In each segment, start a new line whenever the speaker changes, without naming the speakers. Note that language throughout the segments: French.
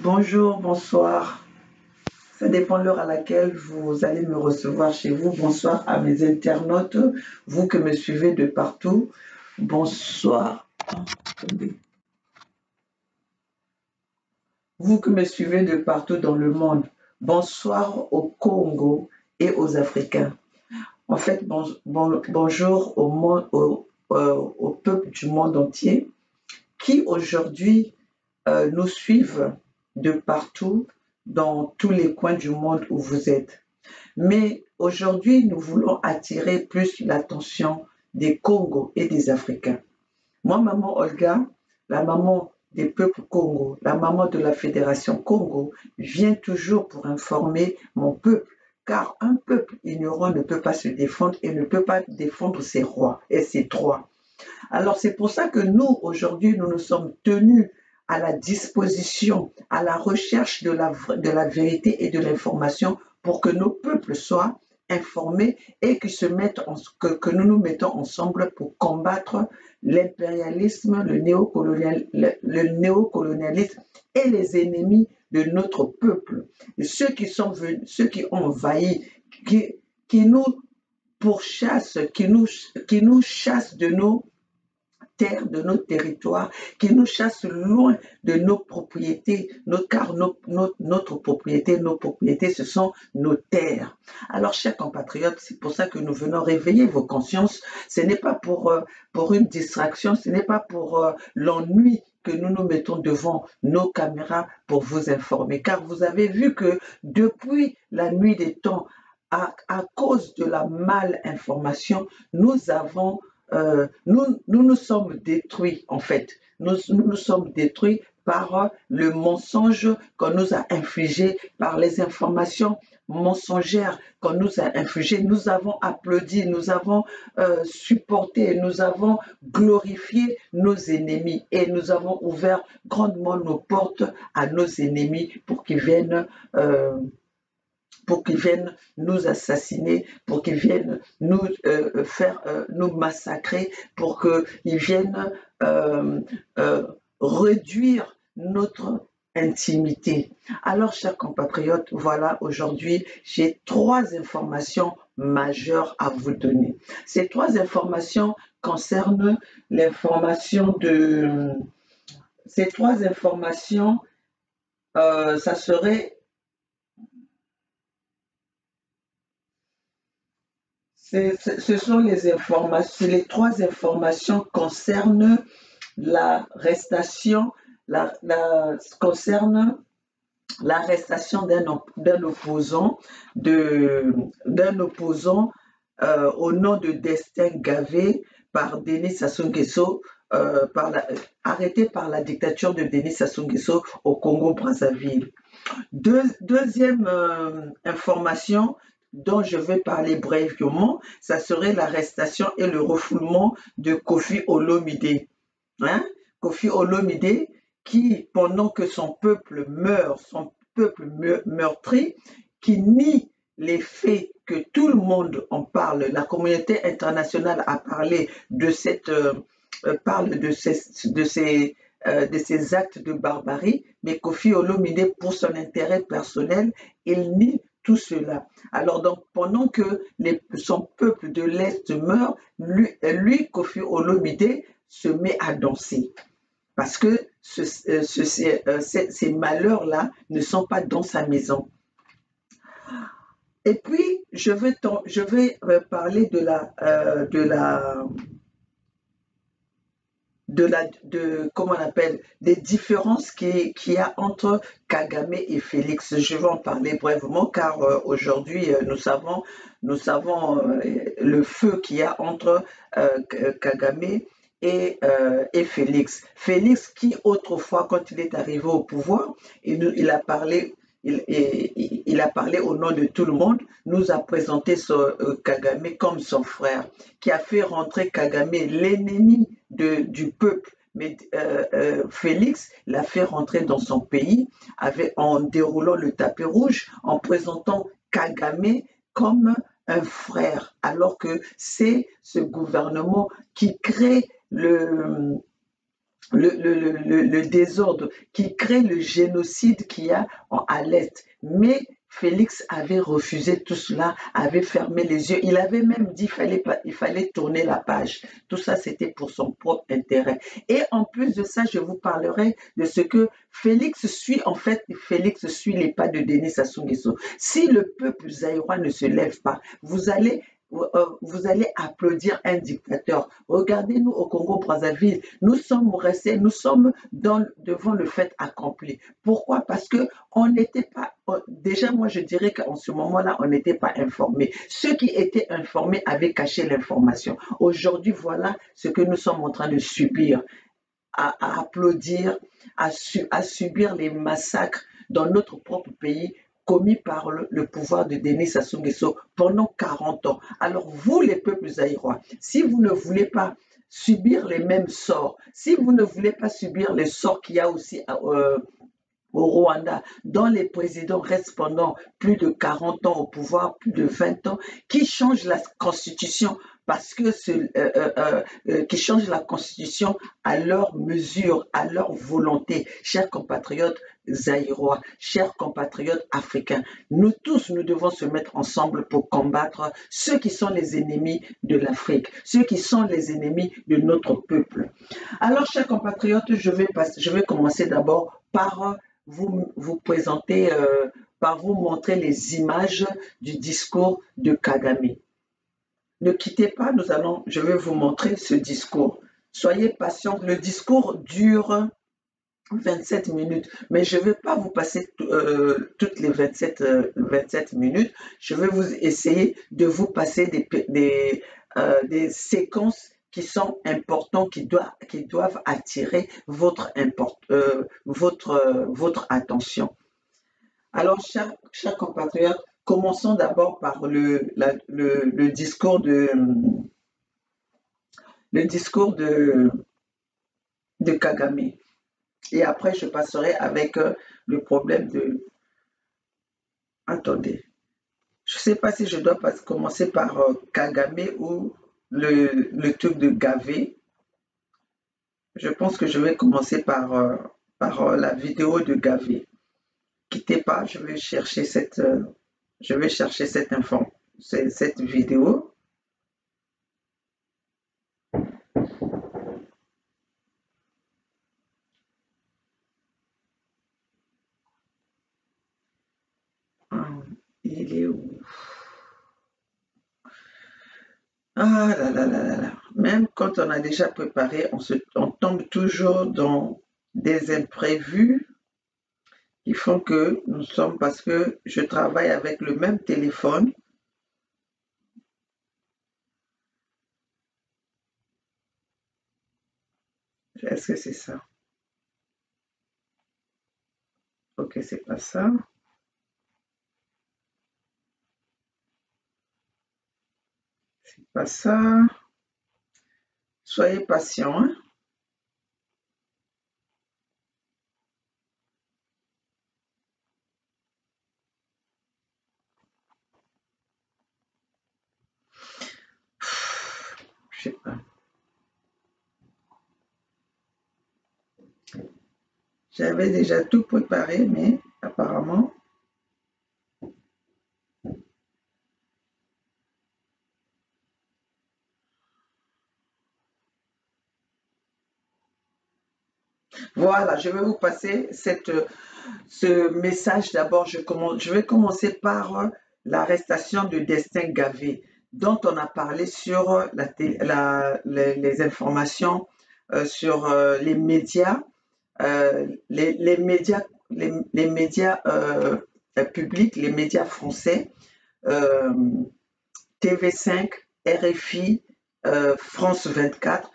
Bonjour, bonsoir. Ça dépend de l'heure à laquelle vous allez me recevoir chez vous. Bonsoir à mes internautes, vous que me suivez de partout. Bonsoir. Attendez. Vous que me suivez de partout dans le monde. Bonsoir au Congo et aux Africains. En fait, bonjour au peuple du monde entier qui aujourd'hui nous suivent de partout dans tous les coins du monde où vous êtes. Mais aujourd'hui, nous voulons attirer plus l'attention des Congos et des Africains. Moi, maman Olga, la maman des peuples Congo, la maman de la Fédération Congo, vient toujours pour informer mon peuple, car un peuple ignorant ne peut pas se défendre et ne peut pas défendre ses rois et ses droits. Alors c'est pour ça que nous, aujourd'hui, nous nous sommes tenus à la disposition, à la recherche de la vérité et de l'information pour que nos peuples soient informés et que nous nous mettons ensemble pour combattre l'impérialisme, le néocolonialisme et les ennemis de notre peuple. Ceux qui ont envahi, qui nous pourchassent, qui nous chassent de nos terres, de nos territoires, qui nous chassent loin de nos propriétés, car notre propriété, nos propriétés, ce sont nos terres. Alors, chers compatriotes, c'est pour ça que nous venons réveiller vos consciences. Ce n'est pas pour une distraction, ce n'est pas pour l'ennui que nous nous mettons devant nos caméras pour vous informer. Car vous avez vu que depuis la nuit des temps, à cause de la malinformation, nous nous sommes détruits en fait. Nous sommes détruits par le mensonge qu'on nous a infligé, par les informations mensongères qu'on nous a infligées. Nous avons applaudi, nous avons supporté, nous avons glorifié nos ennemis et nous avons ouvert grandement nos portes à nos ennemis pour qu'ils viennent nous assassiner, pour qu'ils viennent nous nous massacrer, pour qu'ils viennent réduire notre intimité. Alors, chers compatriotes, voilà, aujourd'hui, j'ai 3 informations majeures à vous donner. Ces 3 informations concernent l'information de... Ces 3 informations, ça serait... Ce sont les informations, les 3 informations concernent concernent l'arrestation d'un opposant, au nom de Destin Gavé par Denis Sassou Nguesso, arrêté par la dictature de Denis Sassou Nguesso au Congo-Brazzaville. Deuxième information dont je vais parler brièvement, ça serait l'arrestation et le refoulement de Koffi Olomide. Koffi Olomide qui, pendant que son peuple meurtri, qui nie les faits que tout le monde en parle, la communauté internationale a parlé de ces actes de barbarie, mais Koffi Olomide, pour son intérêt personnel, il nie tout cela. Alors donc, pendant que son peuple de l'Est meurt, lui, Koffi Olomide, se met à danser. Parce que ces malheurs-là ne sont pas dans sa maison. Et puis, je vais parler comment on appelle, des différences qu'il y a entre Kagame et Félix. Je vais en parler brièvement car aujourd'hui nous savons le feu qu'il y a entre Kagame et Félix. Félix qui autrefois, quand il est arrivé au pouvoir, il a parlé au nom de tout le monde, nous a présenté Kagame comme son frère, qui a fait rentrer Kagame, l'ennemi du peuple. Mais Félix l'a fait rentrer dans son pays en déroulant le tapis rouge, en présentant Kagame comme un frère, alors que c'est ce gouvernement qui crée le désordre, qui crée le génocide qu'il y a à l'Est. Mais Félix avait refusé tout cela, avait fermé les yeux. Il avait même dit il fallait tourner la page. Tout ça, c'était pour son propre intérêt. Et en plus de ça, je vous parlerai de ce que Félix suit. En fait, Félix suit les pas de Denis Sassou Nguesso. Si le peuple zaïrois ne se lève pas, vous allez applaudir un dictateur. Regardez-nous au Congo-Brazzaville, nous sommes devant le fait accompli. Pourquoi? Parce que on n'était pas, déjà moi je dirais qu'en ce moment-là, on n'était pas informés. Ceux qui étaient informés avaient caché l'information. Aujourd'hui, voilà ce que nous sommes en train de subir, à applaudir, à subir les massacres dans notre propre pays commis par le pouvoir de Denis Sassou Nguesso pendant 40 ans. Alors vous, les peuples zaïrois, si vous ne voulez pas subir les mêmes sorts, si vous ne voulez pas subir les sorts qu'il y a aussi au Rwanda, dont les présidents restent pendant plus de 40 ans au pouvoir, plus de 20 ans, qui changent la constitution parce que qui changent la constitution à leur mesure, à leur volonté. Chers compatriotes zaïrois, chers compatriotes africains, nous tous, nous devons se mettre ensemble pour combattre ceux qui sont les ennemis de l'Afrique, ceux qui sont les ennemis de notre peuple. Alors, chers compatriotes, je vais commencer d'abord par vous présenter, par vous montrer les images du discours de Kagame. Ne quittez pas, je vais vous montrer ce discours. Soyez patients, le discours dure 27 minutes, mais je ne vais pas vous passer toutes les 27 minutes. Je vais vous essayer de vous passer des séquences qui sont importantes, qui doivent attirer votre attention. Alors, chers compatriotes, commençons d'abord par le discours de Kagame. Et après, je passerai avec le problème de... Attendez, je ne sais pas si je dois commencer par Kagame ou le truc de Gavé. Je pense que je vais commencer par la vidéo de Gavé. Quittez pas, je vais chercher cette vidéo. Il est où? Ah là là là là là. Même quand on a déjà préparé, on tombe toujours dans des imprévus qui font que nous sommes, parce que je travaille avec le même téléphone. Est-ce que c'est ça? Ok, c'est pas ça. C'est pas ça. Soyez patients, hein? Je sais pas. J'avais déjà tout préparé, mais apparemment. Voilà, je vais vous passer ce message. D'abord, je vais commencer par l'arrestation de Destin Gavé, dont on a parlé sur les informations sur les médias, les médias, les médias publics, les médias français, euh, TV5, RFI, France 24.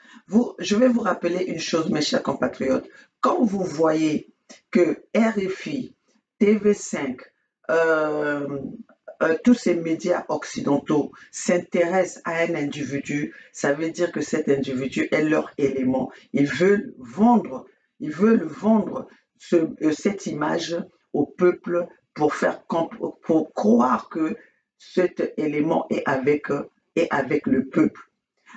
Je vais vous rappeler une chose, mes chers compatriotes. Quand vous voyez que RFI, TV5, tous ces médias occidentaux s'intéressent à un individu, ça veut dire que cet individu est leur élément. Ils veulent vendre cette image au peuple pour croire que cet élément est avec le peuple.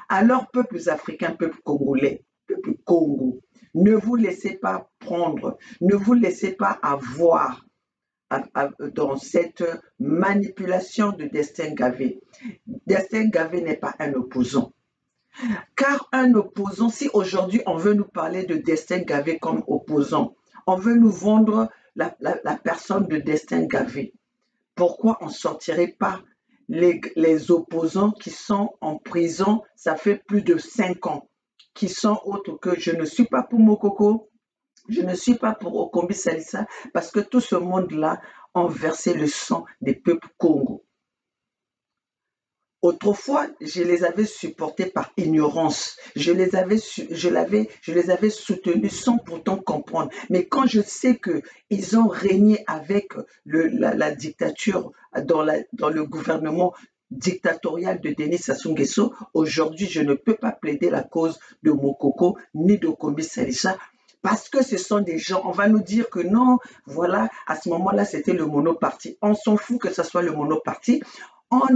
Alors, peuples africains, peuple congolais, peuple Congo, Ne vous laissez pas prendre, ne vous laissez pas avoir dans cette manipulation de Destin Gavé. Destin Gavé n'est pas un opposant. Car un opposant, si aujourd'hui on veut nous parler de Destin Gavé comme opposant, on veut nous vendre la personne de Destin Gavé, pourquoi on ne sortirait pas les opposants qui sont en prison, ça fait plus de 5 ans, qui sont autres que je ne suis pas pour Mokoko, je ne suis pas pour Okombi Salissa, parce que tout ce monde-là ont versé le sang des peuples Congo. Autrefois, je les avais supportés par ignorance. Je les avais soutenus sans pourtant comprendre. Mais quand je sais qu'ils ont régné avec la dictature dans le gouvernement dictatorial de Denis Sassou Nguesso, aujourd'hui, je ne peux pas plaider la cause de Mokoko ni de Kombi Salissa parce que ce sont des gens, on va nous dire que non, voilà, à ce moment-là, c'était le monoparti. On s'en fout que ce soit le monoparti. On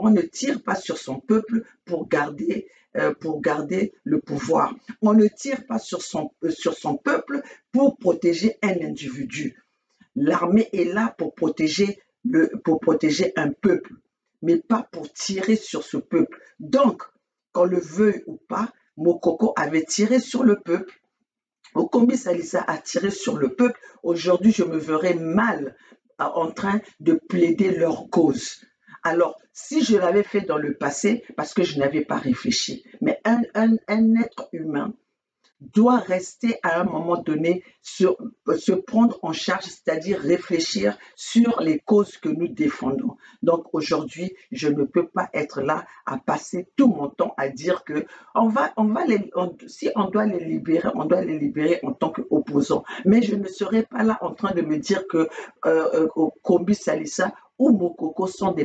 ne tire pas sur son peuple pour garder le pouvoir. On ne tire pas sur son peuple pour protéger un individu. L'armée est là pour protéger un peuple, mais pas pour tirer sur ce peuple. Donc, qu'on le veuille ou pas, Mokoko avait tiré sur le peuple. Okombi Salissa a tiré sur le peuple. Aujourd'hui, je me verrais mal en train de plaider leur cause. Alors, si je l'avais fait dans le passé, parce que je n'avais pas réfléchi, mais un être humain doit rester à un moment donné, se prendre en charge, c'est-à-dire réfléchir sur les causes que nous défendons. Donc aujourd'hui, je ne peux pas être là à passer tout mon temps à dire que si on doit les libérer, on doit les libérer en tant qu'opposants. Mais je ne serai pas là en train de me dire que Kombi Salissa ou Mokoko sont des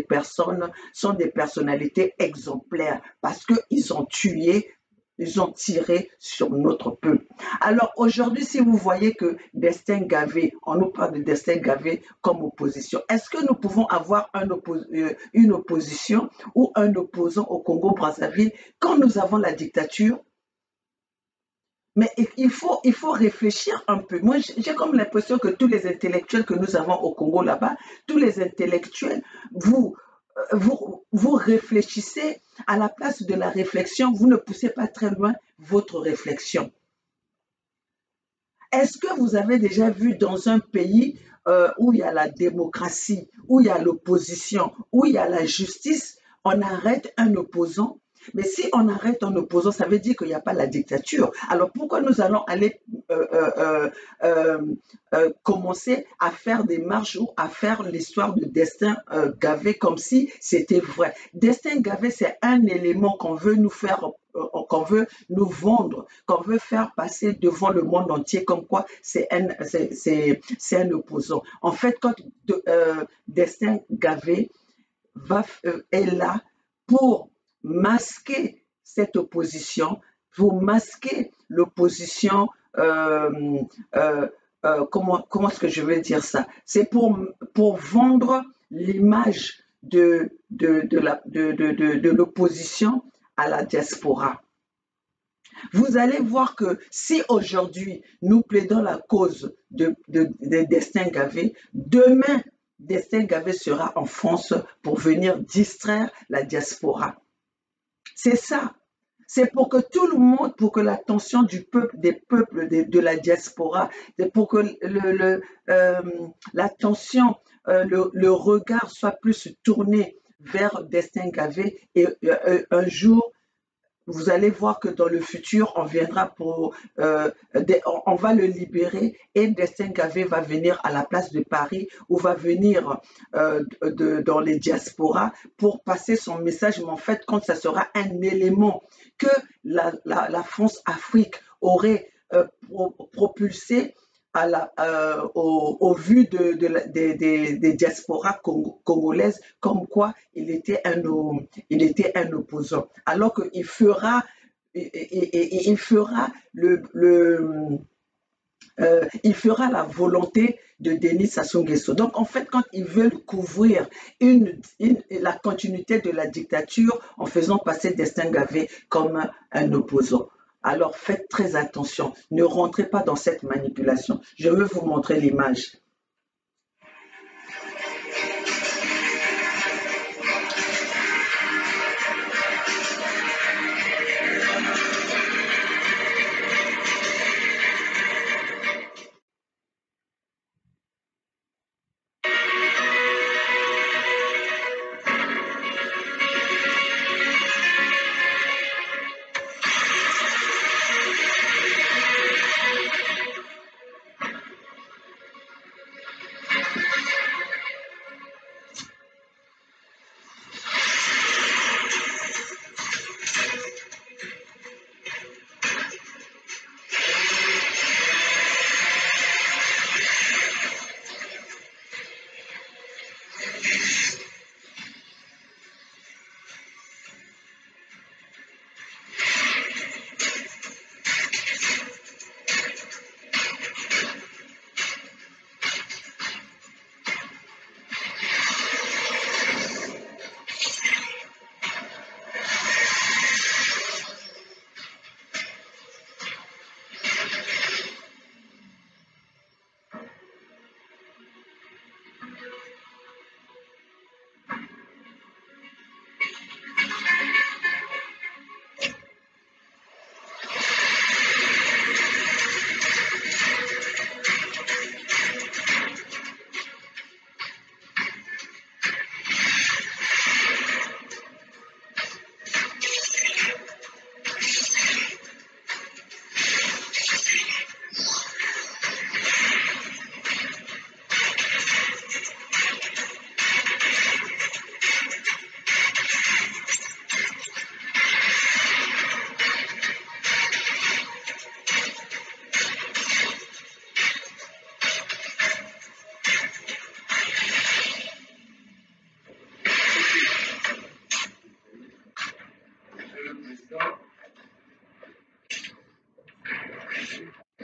personnalités exemplaires parce qu'ils ont tué. Ils ont tiré sur notre peuple. Alors aujourd'hui, si vous voyez que Destin Gavé, on nous parle de Destin Gavé comme opposition, est-ce que nous pouvons avoir une opposition ou un opposant au Congo-Brazzaville quand nous avons la dictature? Mais il faut réfléchir un peu. Moi, j'ai comme l'impression que tous les intellectuels que nous avons au Congo là-bas, tous les intellectuels, vous réfléchissez à la place de la réflexion, vous ne poussez pas très loin votre réflexion. Est-ce que vous avez déjà vu dans un pays où il y a la démocratie, où il y a l'opposition, où il y a la justice, on arrête un opposant? Mais si on arrête un opposant, ça veut dire qu'il n'y a pas la dictature. Alors pourquoi nous allons aller commencer à faire des marches ou à faire l'histoire de Destin Gavé comme si c'était vrai? Destin Gavé, c'est un élément qu'on veut nous faire, qu'on veut nous vendre, qu'on veut faire passer devant le monde entier comme quoi c'est un opposant. En fait, quand Destin Gavé est là pour masquer cette opposition, pour masquer l'opposition, comment est-ce que je vais dire ça? C'est pour vendre l'image de l'opposition à la diaspora. Vous allez voir que si aujourd'hui nous plaidons la cause de Destin Gavé, demain Destin Gavé sera en France pour venir distraire la diaspora. C'est ça. C'est pour que tout le monde, pour que l'attention du peuple, des peuples, de la diaspora, pour que l'attention, le regard soit plus tourné vers Destin Gavé et un jour, vous allez voir que dans le futur, on viendra on va le libérer et Destin Gavé va venir à la place de Paris ou va venir dans les diasporas pour passer son message. Mais en fait, quand ça sera un élément que la France-Afrique aurait propulsé au vu des diasporas congolaises, comme quoi il était un opposant. Alors qu'il fera, il fera il fera la volonté de Denis Sassou Nguesso. Donc, en fait, quand ils veulent couvrir la continuité de la dictature en faisant passer Destin Gavé comme un opposant. Alors faites très attention, ne rentrez pas dans cette manipulation. Je veux vous montrer l'image.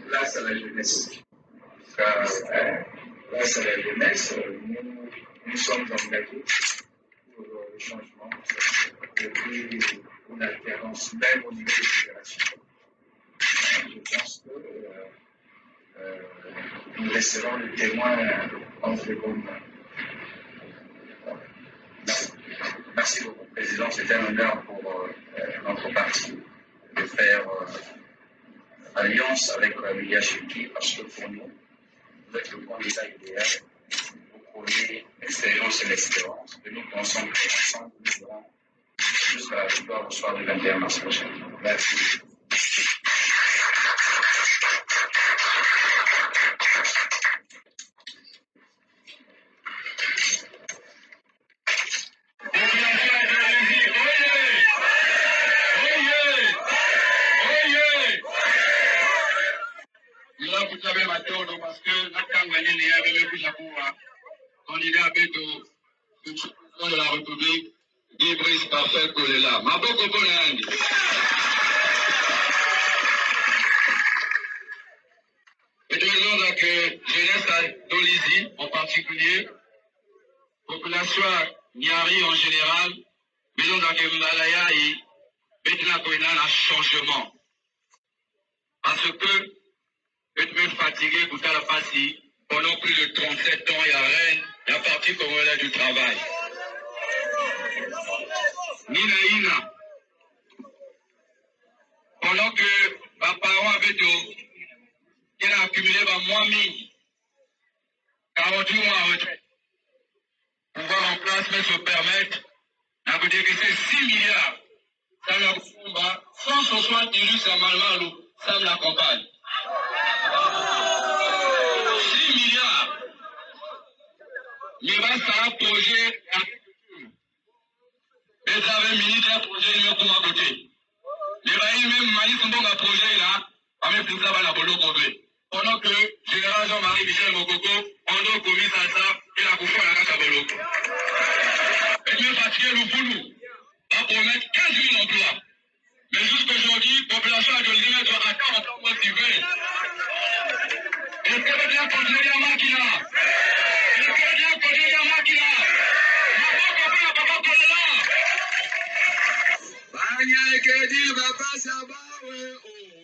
Place à la jeunesse. Place à la jeunesse, nous sommes engagés pour le changement et une alternance même au niveau des fédérations. Je pense que nous laisserons le témoin en seconde. Merci beaucoup, Président. C'est un honneur pour notre parti de faire alliance avec William Chiki parce que pour nous, vous êtes le candidat idéal. Vous prenez l'expérience et l'espérance. Et nous pensons qu'ensemble, nous serons jusqu'à la victoire au soir du 21 mars prochain. Merci.
Parce que la Tanzanie est avec le Japoua, candidat à Beto, de la République, Ibris Parfait Kolela. Maboko Bonandi. Et de raison que jeunesse à Dolizi en particulier, population Niari en général, maison que Malaya et Betna Koena un changement. Parce que je suis fatigué pour la partie pendant plus de 37 ans, il y a Rennes, la partie congolaise du travail. Nina Ina. Pendant que ma parent avait il a accumulé moins 48 mois en retraite. Pouvoir en place, mais se permettre, à vous dire que c'est 6 milliards. Ça n'a 160 élus, ça m'a mal, ça me l'accompagne. 6 milliards. Mais là, ça a un projet. Les avez ministres un projet, ils m'ont à côté. Les rails, même Maïs, un projet là, avec tout ça, la bolo kové. Pendant que général Jean-Marie Michel Mokoko, on a commis ça, et la bouffon à la cabolo. Et même fatigué, le boulot, va promettre 15 000 emplois. Mais jusqu'aujourd'hui, la population a de l'île doit attendre encore motivé. Est-ce que vous bien continuer la machine là? Est-ce que vous bien continuer la machine là? Banya ekedil baba sabawe o.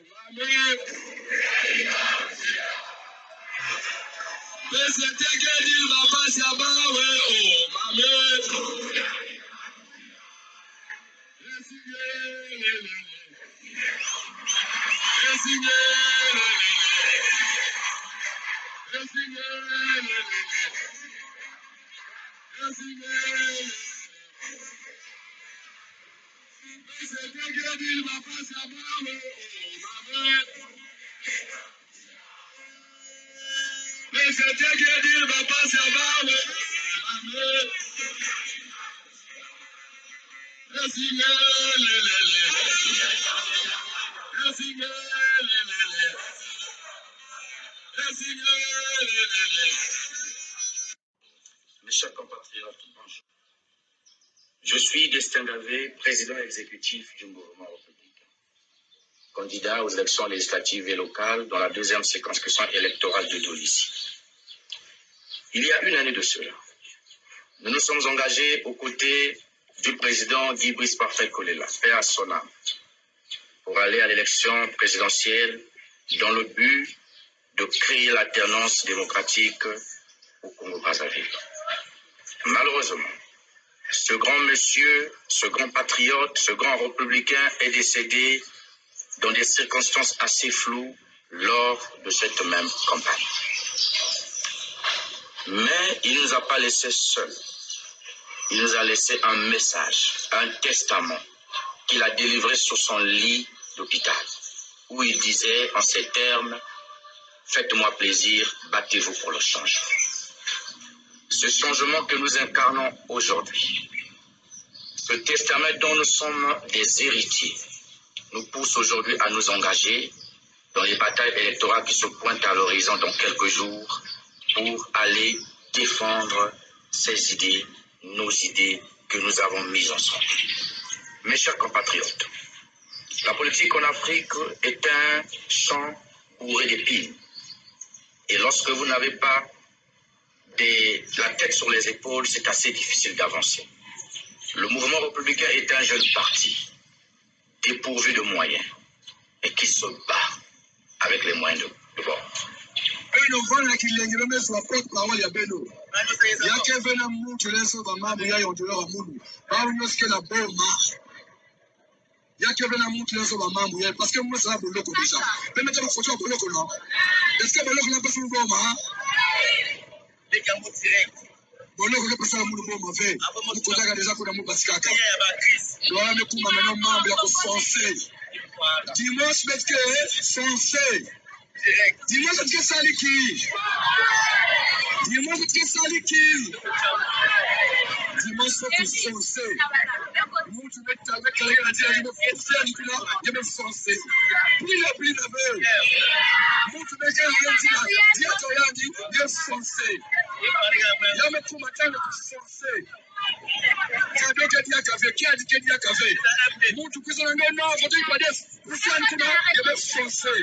Mes chers compatriotes, bonjour. Je suis Destin Davé, président exécutif du mouvement républicain, candidat aux élections législatives et locales dans la deuxième circonscription électorale de Dolisie. Il y a une année de cela, nous nous sommes engagés aux côtés du président Guy Brice Parfait Kolela, paix à son âme, pour aller à l'élection présidentielle dans le but de créer l'alternance démocratique au Congo-Brazzaville. Malheureusement, ce grand monsieur, ce grand patriote, ce grand républicain est décédé dans des circonstances assez floues lors de cette même campagne. Mais il ne nous a pas laissés seuls. Il nous a laissé un message, un testament qu'il a délivré sur son lit d'hôpital, où il disait en ces termes: « Faites-moi plaisir, battez-vous pour le changement ». Ce changement que nous incarnons aujourd'hui, ce testament dont nous sommes des héritiers, nous pousse aujourd'hui à nous engager dans les batailles électorales qui se pointent à l'horizon dans quelques jours pour aller défendre ces idées, nos idées que nous avons mises ensemble. Mes chers compatriotes, la politique en Afrique est un champ bourré d'épines. Et lorsque vous n'avez pas la tête sur les épaules, c'est assez difficile d'avancer. Le mouvement républicain est un jeune parti, dépourvu de moyens, et qui se bat avec les moyens de bord.
Boloko ke pesa mu bo mauvais. Mu koza déjà ko na mu basikaka. Doa me kuma maintenant membre ya ko foncer. Dimanche metke foncer. Dimanche metke saliki. Dimanche metke saliki. Dimanche metke foncer. Mu tu metke avec la radio ya me foncer ni là, ya me foncer. Plus la veut. Mu tu metke la radio ya to yandi, ya foncer. Ya me kuma tanga ku foncer. Kadoka dia café, qui a dit que dia café? Mutu kuzana non, voter pas des. Christian kuna, ya me foncer.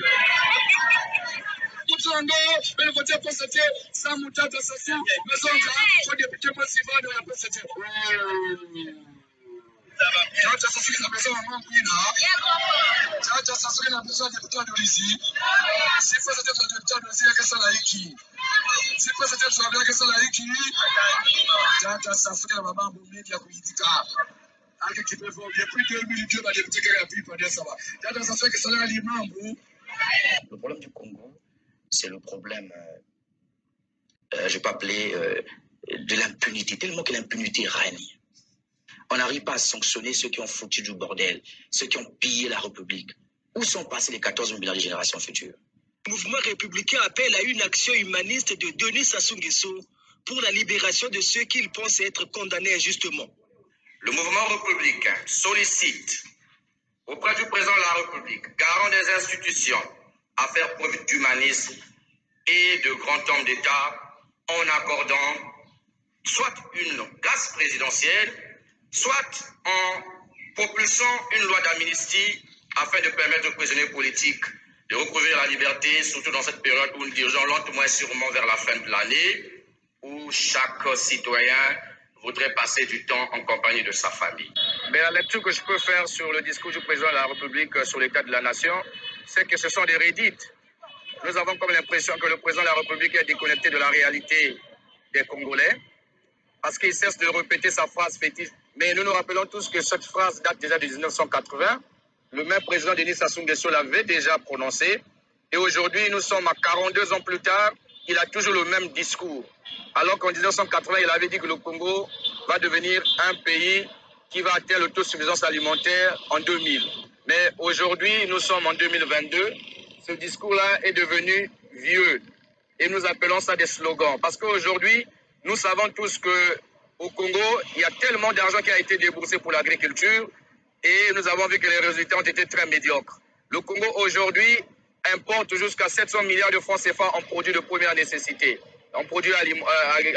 Mutondo, belle voter pour cette sans mutata sasu, mesonga, faut député possible de la PCT. Tata sasu na besoin mambo ina. Tata sasu na besoin de député de ici. C'est quoi cette député de ici que ça la hiki? C'est quoi cette député que ça la hiki? Tata sasu na mambo mengi ya kuidika. Ake kipevo depuis 2002 ba député que la pipe de ça va. Tata sasu que ça la limambo.
Le problème du Congo, c'est le problème, je peux appeler, de l'impunité, tellement que l'impunité règne. On n'arrive pas à sanctionner ceux qui ont foutu du bordel, ceux qui ont pillé la République. Où sont passés les 14 milliards de générations futures?
Le mouvement républicain appelle à une action humaniste de Denis Sassou Nguesso pour la libération de ceux qu'il pense être condamnés injustement.
Le mouvement républicain sollicite auprès du président de la République, garant des institutions, à faire preuve d'humanisme et de grand homme d'État en accordant soit une grâce présidentielle, soit en propulsant une loi d'amnistie afin de permettre aux prisonniers politiques de recouvrir la liberté, surtout dans cette période où nous dirigeons lentement et sûrement vers la fin de l'année, où chaque citoyen voudrait passer du temps en compagnie de sa famille. Mais la lecture que je peux faire sur le discours du président de la République sur l'état de la nation, c'est que ce sont des redites nous avons comme l'impression que le président de la République est déconnecté de la réalité des Congolais, parce qu'il cesse de répéter sa phrase fétiche. Mais nous nous rappelons tous que cette phrase date déjà de 1980. Le même président Denis Sassou Nguesso l'avait déjà prononcée. Et aujourd'hui, nous sommes à 42 ans plus tard, il a toujours le même discours. Alors qu'en 1980, il avait dit que le Congo va devenir un pays qui va atteindre l'autosuffisance alimentaire en 2000. Mais aujourd'hui, nous sommes en 2022. Ce discours-là est devenu vieux. Et nous appelons ça des slogans. Parce qu'aujourd'hui, nous savons tous qu'au Congo, il y a tellement d'argent qui a été déboursé pour l'agriculture et nous avons vu que les résultats ont été très médiocres. Le Congo aujourd'hui importe jusqu'à 700 milliards de francs CFA en produits de première nécessité, en produits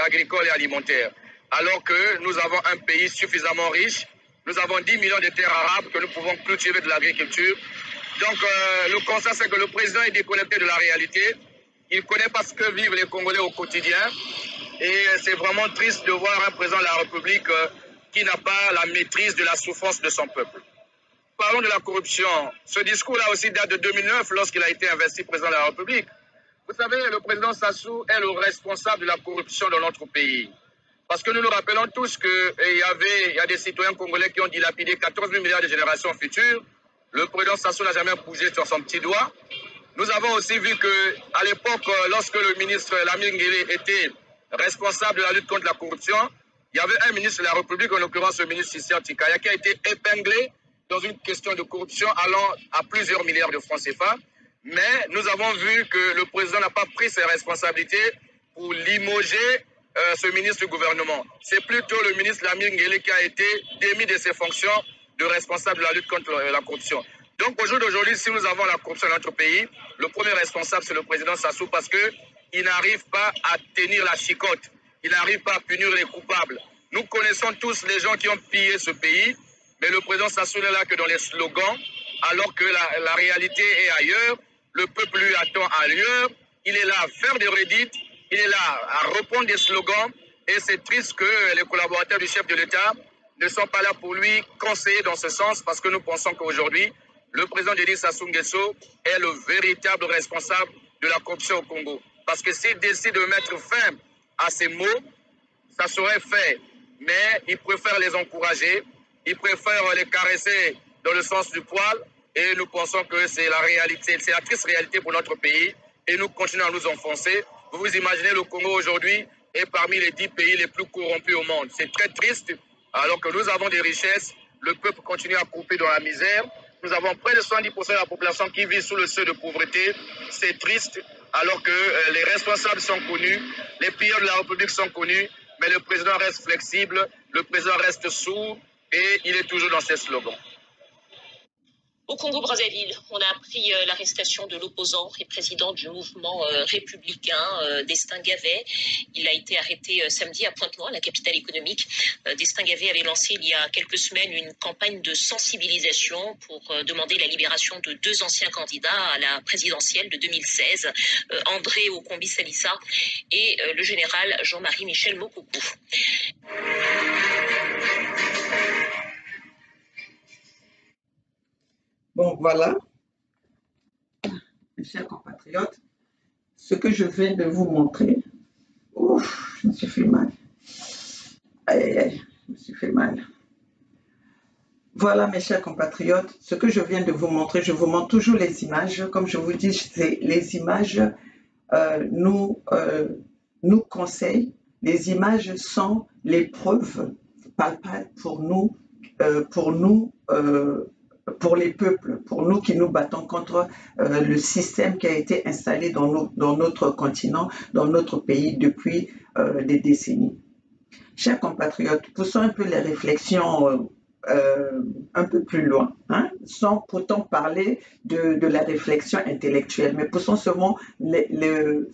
agricoles et alimentaires. Alors que nous avons un pays suffisamment riche, nous avons 10 millions de terres arables que nous pouvons cultiver de l'agriculture. Donc le constat, c'est que le président est déconnecté de la réalité. Il ne connaît pas ce que vivent les Congolais au quotidien. Et c'est vraiment triste de voir un président de la République qui n'a pas la maîtrise de la souffrance de son peuple. Parlons de la corruption. Ce discours-là aussi date de 2009 lorsqu'il a été investi président de la République. Vous savez, le président Sassou est le responsable de la corruption dans notre pays. Parce que nous nous rappelons tous qu'il y a des citoyens congolais qui ont dilapidé 14 000 milliards de générations futures. Le président Sassou n'a jamais bougé sur son petit doigt. Nous avons aussi vu qu'à l'époque, lorsque le ministre Lamine Nguélé était responsable de la lutte contre la corruption, il y avait un ministre de la République, en l'occurrence le ministre Sissi Tikaya, qui a été épinglé dans une question de corruption allant à plusieurs milliards de francs CFA. Mais nous avons vu que le président n'a pas pris ses responsabilités pour limoger ce ministre du gouvernement. C'est plutôt le ministre Lamine Nguélé qui a été démis de ses fonctions de responsable de la lutte contre la corruption. Donc au jour d'aujourd'hui, si nous avons la corruption dans notre pays, le premier responsable, c'est le président Sassou parce qu'il n'arrive pas à tenir la chicotte. Il n'arrive pas à punir les coupables. Nous connaissons tous les gens qui ont pillé ce pays, mais le président Sassou n'est là que dans les slogans, alors que la réalité est ailleurs. Le peuple lui attend ailleurs. Il est là à faire des redites, il est là à reprendre des slogans. Et c'est triste que les collaborateurs du chef de l'État ne sont pas là pour lui conseiller dans ce sens, parce que nous pensons qu'aujourd'hui, le président Denis Sassou Nguesso est le véritable responsable de la corruption au Congo. Parce que s'il décide de mettre fin à ces mots, ça serait fait. Mais il préfère les encourager, il préfère les caresser dans le sens du poil. Et nous pensons que c'est la réalité, c'est la triste réalité pour notre pays. Et nous continuons à nous enfoncer. Vous vous imaginez, le Congo aujourd'hui est parmi les 10 pays les plus corrompus au monde. C'est très triste. Alors que nous avons des richesses, le peuple continue à couper dans la misère. Nous avons près de 70% de la population qui vit sous le seuil de pauvreté. C'est triste, alors que les responsables sont connus, les pilleurs de la République sont connus, mais le président reste flexible, le président reste sourd et il est toujours dans ses slogans.
Au Congo-Brazzaville, on a appris l'arrestation de l'opposant et président du mouvement républicain, Destin Gavet. Il a été arrêté samedi à Pointe-Noire, la capitale économique. Destin Gavet avait lancé il y a quelques semaines une campagne de sensibilisation pour demander la libération de 2 anciens candidats à la présidentielle de 2016, André Okombi-Salissa et le général Jean-Marie Michel Mokoko.
Bon, voilà, mes chers compatriotes, ce que je viens de vous montrer. Ouf, je me suis fait mal. Aïe, aïe, aïe, je me suis fait mal. Voilà, mes chers compatriotes, ce que je viens de vous montrer, je vous montre toujours les images. Comme je vous dis, les images nous conseillent. Les images sont les preuves palpables pour nous, pour les peuples, pour nous qui nous battons contre le système qui a été installé dans notre continent, dans notre pays depuis des décennies. Chers compatriotes, poussons un peu les réflexions un peu plus loin, hein, sans pourtant parler de la réflexion intellectuelle, mais poussons seulement nos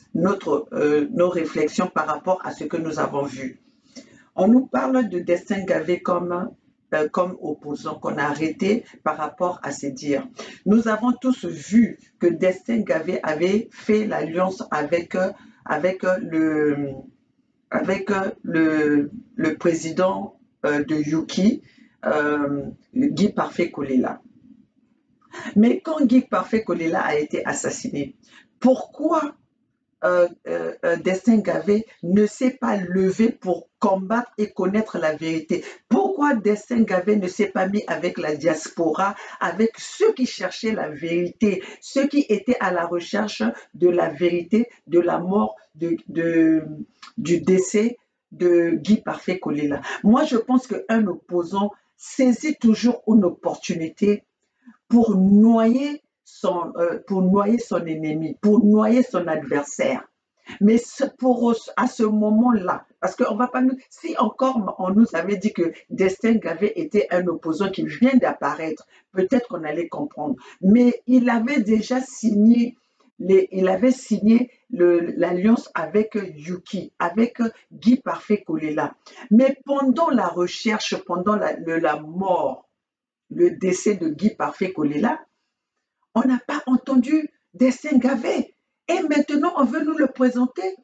réflexions par rapport à ce que nous avons vu. On nous parle de Destin Gavet comme opposant, qu'on a arrêté par rapport à ses dires. Nous avons tous vu que Destin Gavet avait fait l'alliance avec le président de Yuki, Guy Parfait Kolela. Mais quand Guy Parfait Kolela a été assassiné, Pourquoi Destin Gavé ne s'est pas levé pour combattre et connaître la vérité? Pourquoi Destin Gavé ne s'est pas mis avec la diaspora, avec ceux qui cherchaient la vérité, ceux qui étaient à la recherche de la vérité, de la mort, du décès de Guy Parfait Kolela? Moi, je pense qu'un opposant saisit toujours une opportunité pour noyer son ennemi, pour noyer son adversaire. Mais à ce moment-là, parce qu'on va pas nous, si encore on nous avait dit que Destin Gavé était un opposant qui vient d'apparaître, peut-être qu'on allait comprendre. Mais il avait déjà signé l'alliance avec Yuki, avec Guy Parfait Kolela. Mais pendant la recherche, pendant la mort, le décès de Guy Parfait Kolela, on n'a pas entendu Destin Gavé. Et maintenant, on veut nous le présenter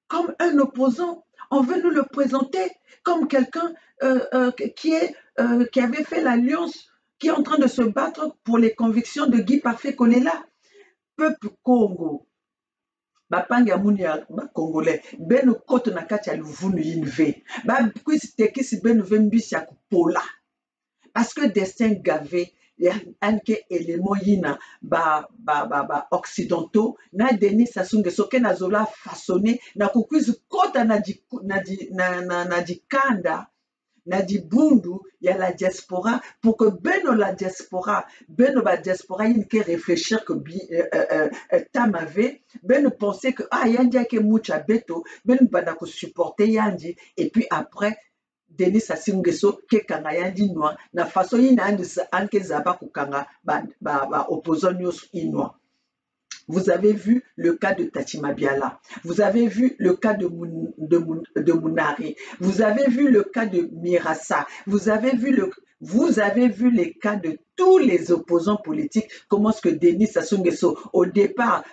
comme un opposant. On veut nous le présenter comme quelqu'un qui avait fait l'alliance, qui est en train de se battre pour les convictions de Guy Parfait Kolela. Peuple Congo, bapanga munia congolais, ben kote na kati ya luvunu yinve, ba kwisi tekisi ben mbisi ya kupola. Parce que Destin Gavé, anke élément yina occidentaux na Denis Sassou Nguesso ke nazola façonné na kukwisi kota na di kanda na di bundu ya la diaspora pour que la diaspora yin ke réfléchir que tamave penser que yandi ke mucha beto bana ko supporter yandi et puis après Denis Sassou Nguesso ke kanga yandi noa na façon yina anke zaba kukanga opposant nyos inwa. Vous avez vu le cas de Tatima Biala, vous avez vu le cas de Mounari, vous avez vu le cas de Mirassa, vous avez vu les cas de tous les opposants politiques, comment est-ce que Denis Sassou Nguesso, au départ,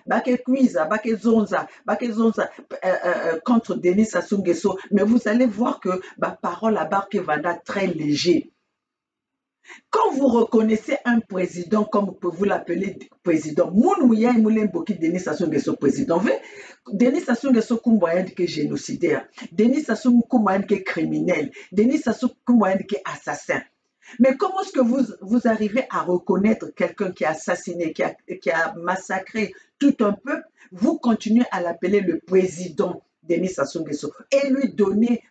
contre Denis Sassou Nguesso, mais vous allez voir que parole à barre qui va très léger. Quand vous reconnaissez un président, comme vous l'appelez président, Mounouya Moulemboki Denis Sassou Nguesso président, Denis Sassou Nguesso Koumboyan qui est génocidaire, Denis Sassou Koumboyan qui est criminel, Denis Sassou Koumboyan qui est assassin. Mais comment est-ce que vous arrivez à reconnaître quelqu'un qui a assassiné, qui a massacré tout un peuple, vous continuez à l'appeler le président Denis Sassou Nguesso et lui donner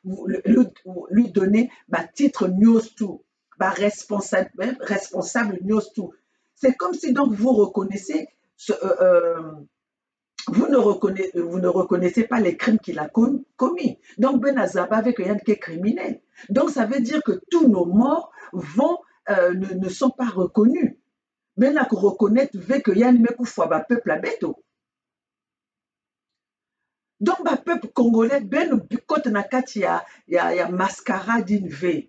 titre news tout. Responsable news tout. C'est comme si donc vous reconnaissez vous ne reconnaissez pas les crimes qu'il a commis. Donc Benazaba avec Yann qui est criminel. Donc ça veut dire que tous nos morts ne sont pas reconnus. Benak reconnaître que Yann Mekoufoua peuple à beto. Donc peuple congolais ben côté nakati ya mascarade inve.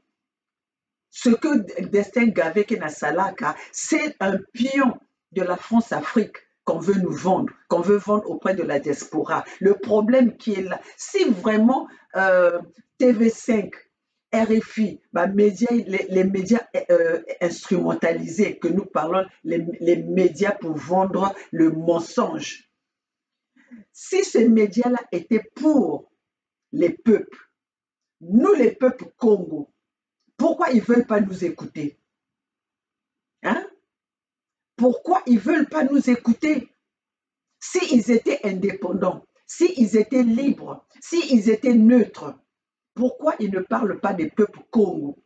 Ce que Destin Gavé qui est Salaka, c'est un pion de la France-Afrique qu'on veut nous vendre, qu'on veut vendre auprès de la diaspora. Le problème qui est là, si vraiment TV5, RFI, les médias instrumentalisés que nous parlons, les médias pour vendre le mensonge, si ces médias-là étaient pour les peuples, nous les peuples Congo, pourquoi ils ne veulent pas nous écouter? Hein? Pourquoi ils ne veulent pas nous écouter? S'ils étaient indépendants, s'ils étaient libres, s'ils étaient neutres, pourquoi ils ne parlent pas des peuples Congo?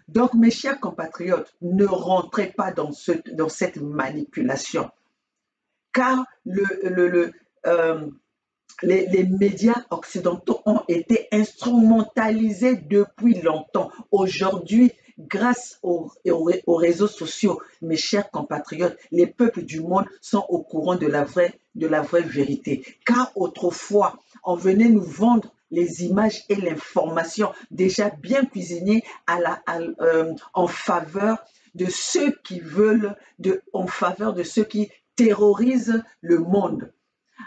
Donc, mes chers compatriotes, ne rentrez pas dans cette manipulation. Car les médias occidentaux ont été instrumentalisés depuis longtemps. Aujourd'hui, grâce aux réseaux sociaux, mes chers compatriotes, les peuples du monde sont au courant de la vraie vérité. Car autrefois, on venait nous vendre les images et l'information déjà bien cuisinées en faveur de ceux qui terrorisent le monde.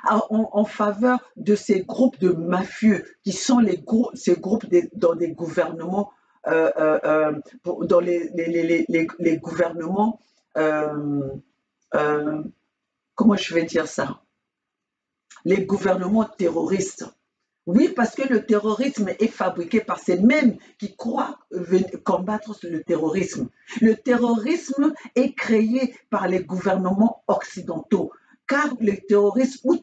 En faveur de ces groupes de mafieux qui sont ces groupes dans des gouvernements, dans les gouvernements, comment je vais dire ça, les gouvernements terroristes. Oui, parce que le terrorisme est fabriqué par ces mêmes qui croient combattre le terrorisme. Le terrorisme est créé par les gouvernements occidentaux, car les terroristes, où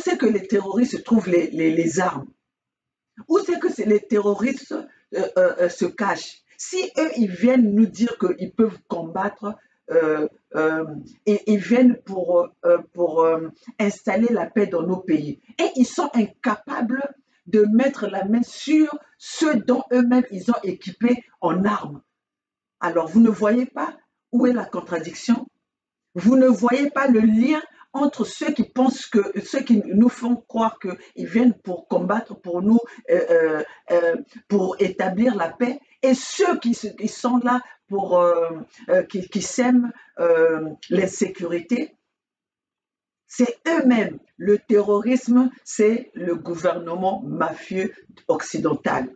c'est que les terroristes trouvent les armes? Où c'est que les terroristes se cachent? Si eux, ils viennent nous dire qu'ils peuvent combattre, et ils viennent pour installer la paix dans nos pays, et ils sont incapables de mettre la main sur ceux dont eux-mêmes ils ont équipé en armes. Alors, vous ne voyez pas où est la contradiction? Vous ne voyez pas le lien entre ceux qui pensent ceux qui nous font croire qu'ils viennent pour combattre, pour nous, pour établir la paix, et ceux qui sont là pour qui sèment l'insécurité? C'est eux-mêmes. Le terrorisme, c'est le gouvernement mafieux occidental.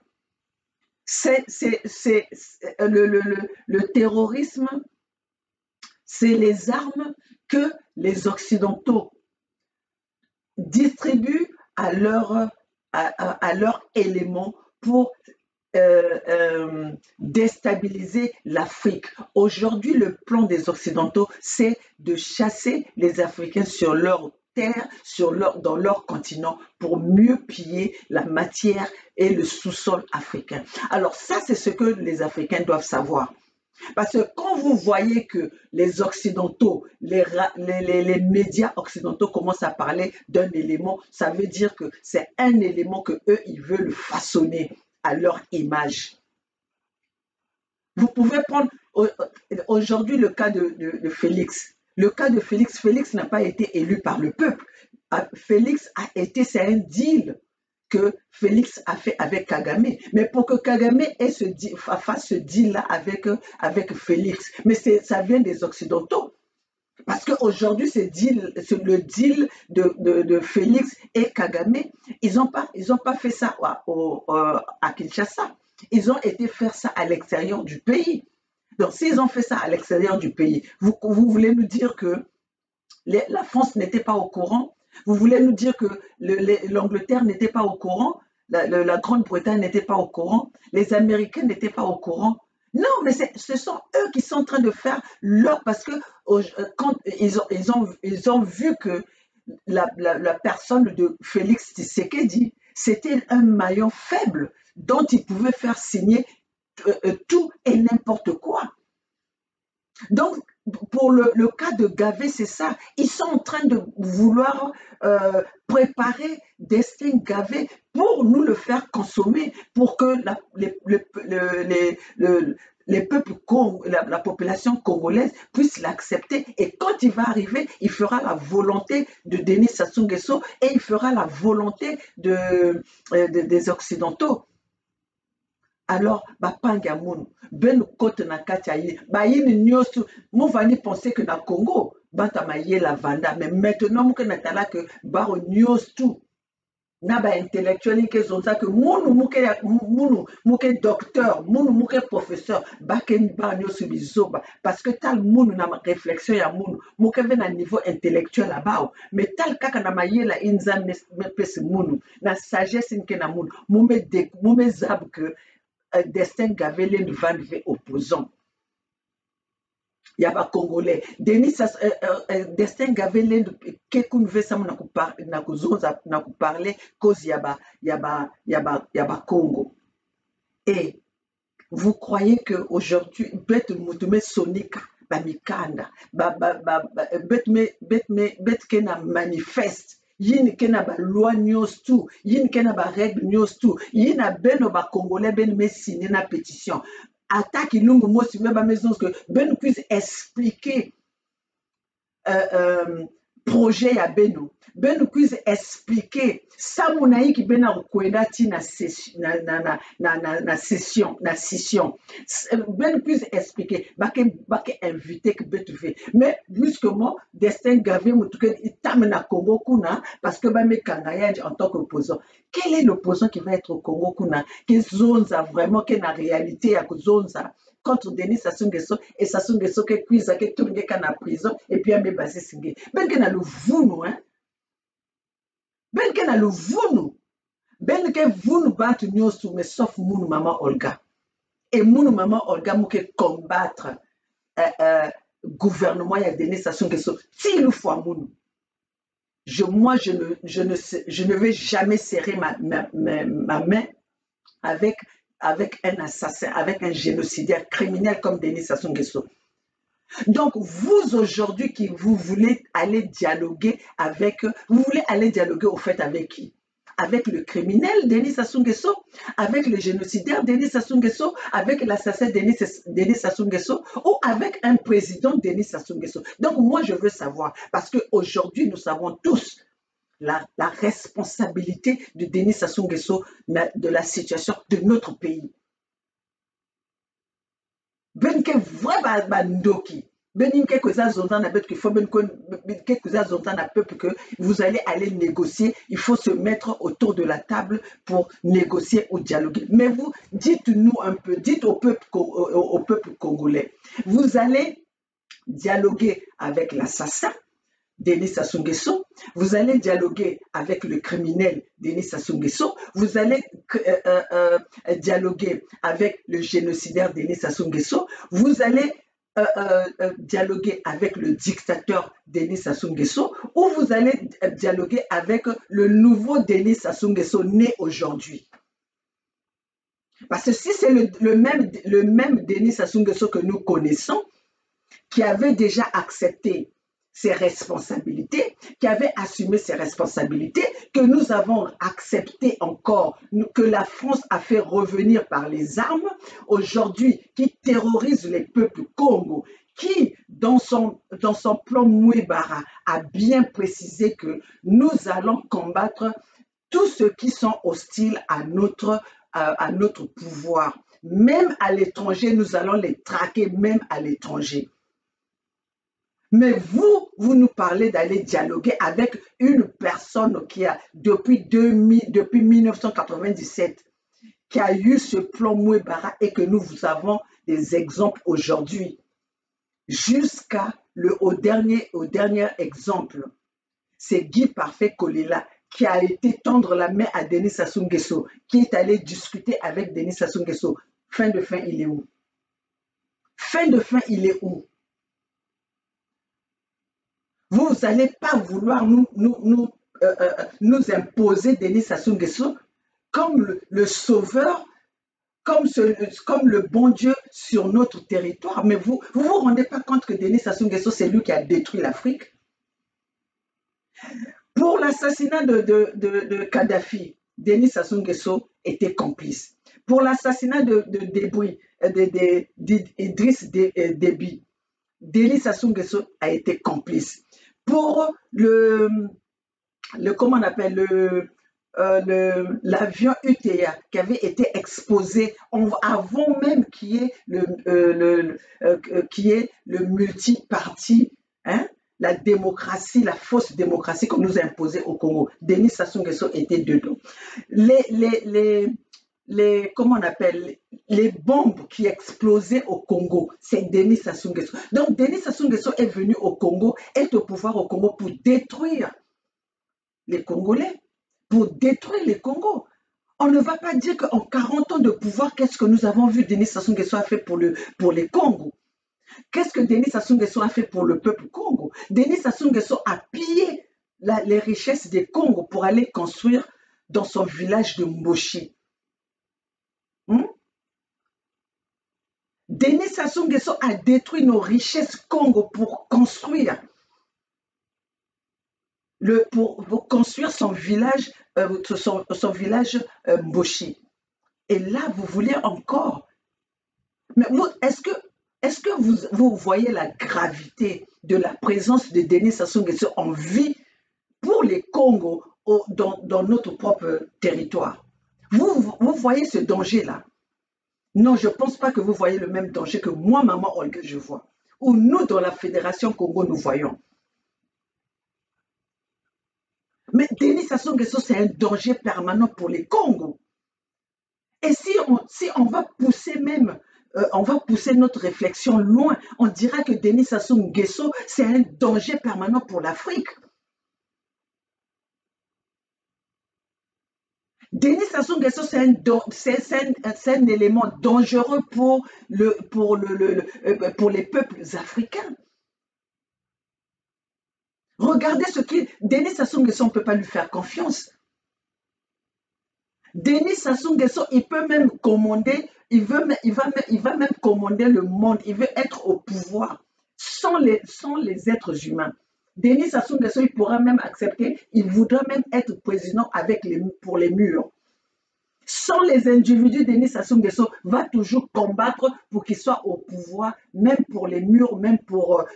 Le terrorisme, c'est les armes que les Occidentaux distribuent à leur élément pour déstabiliser l'Afrique. Aujourd'hui, le plan des Occidentaux, c'est de chasser les Africains sur leur terre, dans leur continent, pour mieux piller la matière et le sous-sol africain. Alors ça, c'est ce que les Africains doivent savoir. Parce que quand vous voyez que les Occidentaux, les médias occidentaux commencent à parler d'un élément, ça veut dire que c'est un élément que eux, ils veulent façonner à leur image. Vous pouvez prendre aujourd'hui le cas de Félix. Le cas de Félix, Félix n'a pas été élu par le peuple. Félix c'est un deal que Félix a fait avec Kagame. Mais pour que Kagame fasse ce deal-là avec Félix, mais ça vient des Occidentaux. Parce qu'aujourd'hui, le deal de Félix et Kagame, ils n'ont pas fait ça à Kinshasa. Ils ont été faire ça à l'extérieur du pays. Donc, s'ils ont fait ça à l'extérieur du pays, vous voulez nous dire que la France n'était pas au courant? Vous voulez nous dire que l'Angleterre n'était pas au courant? La Grande-Bretagne n'était pas au courant? Les Américains n'étaient pas au courant? Non, mais ce sont eux qui sont en train de faire parce que quand ils ont vu que la personne de Félix Tshisekedi, c'était un maillon faible dont ils pouvaient faire signer tout et n'importe quoi. Donc, pour le cas de Gavé, c'est ça. Ils sont en train de vouloir préparer Destin Gavé pour nous le faire consommer, pour que les peuples, la population congolaise puisse l'accepter. Et quand il va arriver, il fera la volonté de Denis Sassou Nguesso et il fera la volonté des Occidentaux. Alors, bapanga munu, ben kote na kati ayi, ba yini nyosu, mon vani penser que na Congo, banta maye la vanda, mais maintenant mouke na tala que baro nyosu, na ba intellectuel ke zonza que munu mouke docteur, munu mouke professeur, baken ba nyosu bizoba, parce que tal munu na réflexion ya munu, mouke ven à niveau intellectuel là-bas, mais tal kaka na maye la inza pesi munu, na sagesse nke na munu, moume zab que Destin Gavé ne va lever opposant. Il y a pas Congolais. Denis Destin Gavé quelqu'un veut ça na parler cause y a Congo. Et vous croyez que aujourd'hui bête mutume sonika ba mikanda bête kena manifeste yin kena ba loi nyos tout yin kena ba règle nyos tout yin a beno ba congolais ben me signer na pétition attaque lungu mo si ba maison que ben puisse expliquer projet ya beno ben puisse expliquer ça monaï qui ben a kwenda ti na session ben puisse expliquer bake inviter que betuve mais brusquement Destin Gavé mutuke itame na Congo kuna parce que ba me kangaya en tant qu'opposant. Quel est l'opposant qui va être au Congo kuna que zonza vraiment que na réalité ya zonza contre Denis Sassou Nguesso et Sassou Nguesso qui cuise qui tourne en prison et puis me basé singe. Ben que na le vunu hein. Ben que na le vunu. Ben que vunu bat nyosu mais sauf munu maman Olga. Et munu maman Olga mouke combattre gouvernement ya Denis Sassou Nguesso. Si il faut munu. Moi, je ne vais jamais serrer ma main avec un assassin, avec un génocidaire criminel comme Denis Sassou Nguesso. Donc, vous aujourd'hui qui vous voulez aller dialoguer au fait avec qui? Avec le criminel Denis Sassou Nguesso, avec le génocidaire Denis Sassou Nguesso, avec l'assassin Denis Sassou Nguesso ou avec un président Denis Sassou Nguesso. Donc moi je veux savoir, parce qu'aujourd'hui nous savons tous la responsabilité de Denis Sassou Nguesso de la situation de notre pays. Benke vrai bandoki. Que vous allez aller négocier, il faut se mettre autour de la table pour négocier ou dialoguer. Mais vous, dites-nous un peu, dites au peuple congolais, vous allez dialoguer avec l'assassin Denis Sassou Nguesso, vous allez dialoguer avec le criminel Denis Sassou Nguesso, vous allez dialoguer avec le génocidaire Denis Sassou Nguesso, vous allez dialoguer avec le dictateur Denis Sassou Nguesso ou vous allez dialoguer avec le nouveau Denis Sassou Nguesso né aujourd'hui. Parce que si c'est le même Denis Sassou Nguesso que nous connaissons, qui avait déjà accepté ses responsabilités, qui avait assumé ses responsabilités, que nous avons accepté encore, que la France a fait revenir par les armes, aujourd'hui, qui terrorise les peuples Congo, qui, dans son plan Mouébara, a bien précisé que nous allons combattre tous ceux qui sont hostiles à notre pouvoir. Même à l'étranger, nous allons les traquer, même à l'étranger. Mais vous nous parlez d'aller dialoguer avec une personne qui a, depuis 1997, qui a eu ce plan Mouébara et que nous avons des exemples aujourd'hui. Au dernier exemple, c'est Guy Parfait Kolela qui a été tendre la main à Denis Sassou Nguesso, qui est allé discuter avec Denis Sassou Nguesso. Fin de fin, il est où? Fin de fin, il est où? Vous n'allez pas vouloir nous imposer Denis Sassou Nguesso comme le sauveur, comme le bon Dieu sur notre territoire. Mais vous vous rendez pas compte que Denis Sassou Nguesso, c'est lui qui a détruit l'Afrique? Pour l'assassinat de Kadhafi, Denis Sassou Nguesso était complice. Pour l'assassinat d'Idriss Déby, Denis Sassou Nguesso a été complice. Pour comment on appelle l'avion UTA qui avait été exposé avant même qu'il y ait le multiparti, hein, la démocratie, la fausse démocratie qu'on nous a imposée au Congo. Denis Sassou Nguesso était dedans. Comment on appelle, les bombes qui explosaient au Congo, c'est Denis Sassou Nguesso. Donc Denis Sassou Nguesso est venu au Congo, est au pouvoir au Congo pour détruire les Congolais, pour détruire les Congos. On ne va pas dire qu'en 40 ans de pouvoir, qu'est-ce que nous avons vu Denis Sassou Nguesso a fait pour les Congos? Qu'est-ce que Denis Sassou Nguesso a fait pour le peuple Congo? Denis Sassou Nguesso a pillé les richesses des Congo pour aller construire dans son village de Mboshi. Denis Sassou Nguesso a détruit nos richesses Congo pour construire son village, Mboshi. Et là, vous voulez encore. Mais est-ce que vous voyez la gravité de la présence de Denis Sassou Nguesso en vie pour les Congos dans notre propre territoire? Vous voyez ce danger-là? Non, je ne pense pas que vous voyez le même danger que moi, maman Olga, je vois. Ou nous, dans la Fédération Congo, nous voyons. Mais Denis Sassou Nguesso, c'est un danger permanent pour les Congos. Et si on va pousser même on va pousser notre réflexion loin. On dira que Denis Sassou Nguesso, c'est un danger permanent pour l'Afrique. Denis Sassou Nguesso, c'est un élément dangereux pour les peuples africains. Regardez ce qu'il... Denis Sassou Nguesso, on ne peut pas lui faire confiance. Denis Sassou Nguesso, il peut même commander, il va même commander le monde, il veut être au pouvoir sans les êtres humains. Denis Sassou Nguesso, il pourra même accepter, il voudra même être président pour les murs. Sans les individus, Denis Sassou Nguesso va toujours combattre pour qu'il soit au pouvoir, même pour les murs, même pour